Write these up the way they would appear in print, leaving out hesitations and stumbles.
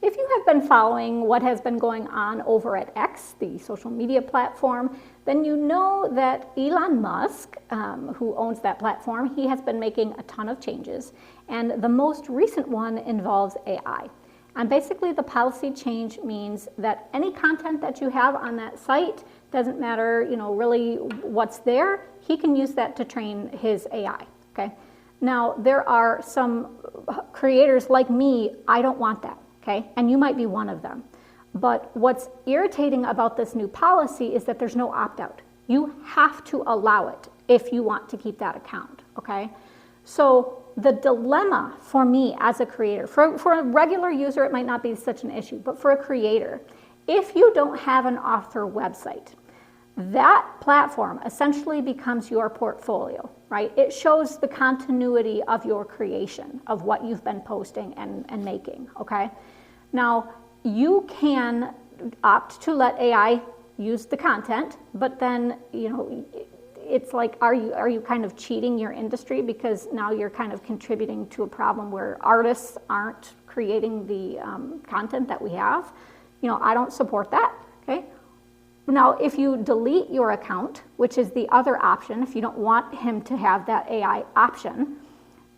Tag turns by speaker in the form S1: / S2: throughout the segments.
S1: If you have been following what has been going on over at X, the social media platform, then you know that Elon Musk, who owns that platform, he has been making a ton of changes. And the most recent one involves AI. And basically the policy change means that any content that you have on that site, doesn't matter, really what's there, he can use that to train his AI, okay? Now, there are some creators like me, I don't want that, okay? And you might be one of them. But what's irritating about this new policy is that there's no opt-out. You have to allow it if you want to keep that account, okay? So the dilemma for me as a creator, for a regular user, it might not be such an issue, but for a creator, if you don't have an author website, that platform essentially becomes your portfolio, right? It shows the continuity of your creation, of what you've been posting and making, okay? Now, you can opt to let AI use the content, but then, it's like, are you kind of cheating your industry because now you're kind of contributing to a problem where artists aren't creating the content that we have? I don't support that, okay? Now, if you delete your account, which is the other option, if you don't want him to have that AI option,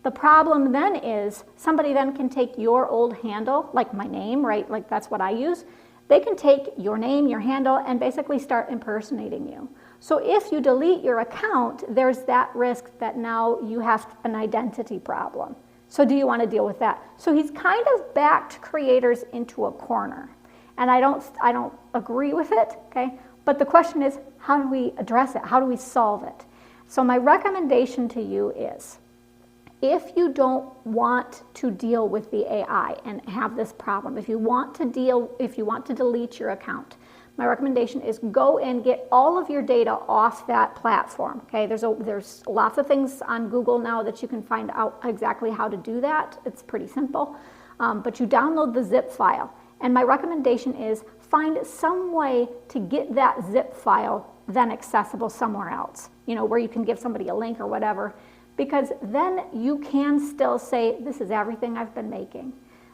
S1: the problem then is somebody then can take your old handle, like my name, right? Like that's what I use. They can take your name, your handle, and basically start impersonating you. So if you delete your account, there's that risk that now you have an identity problem. So do you want to deal with that? So he's kind of backed creators into a corner. And I don't agree with it, okay? But the question is, how do we address it? How do we solve it? So my recommendation to you is, if you don't want to deal with the AI and have this problem, if you want to delete your account, my recommendation is go and get all of your data off that platform, okay? There's lots of things on Google now that you can find out exactly how to do that. It's pretty simple, but you download the zip file. And my recommendation is find some way to get that zip file then accessible somewhere else, where you can give somebody a link or whatever, because then you can still say, this is everything I've been making.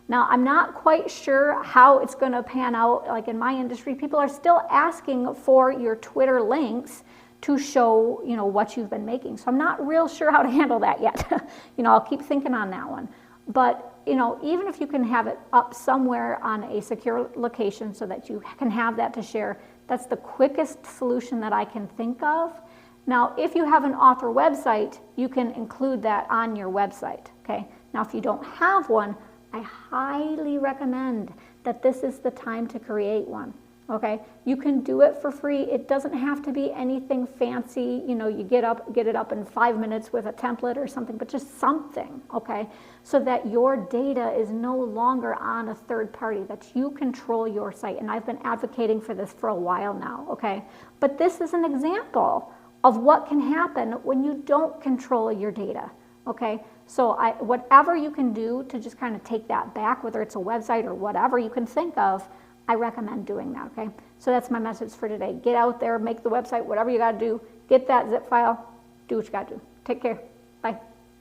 S1: Now, I'm not quite sure how it's going to pan out. Like in my industry, people are still asking for your Twitter links to show, what you've been making. So I'm not real sure how to handle that yet. I'll keep thinking on that one. But, even if you can have it up somewhere on a secure location so that you can have that to share, that's the quickest solution that I can think of. Now, if you have an author website, you can include that on your website, okay? Now, if you don't have one, I highly recommend that this is the time to create one, okay? You can do it for free. It doesn't have to be anything fancy. You get it up in 5 minutes with a template or something, but just something, okay? So that your data is no longer on a third party, that you control your site. And I've been advocating for this for a while now, okay? But this is an example of what can happen when you don't control your data, okay? So whatever you can do to just kind of take that back, whether it's a website or whatever you can think of, I recommend doing that, okay? So that's my message for today. Get out there, make the website, whatever you got to do, get that zip file, do what you got to do. Take care. Bye.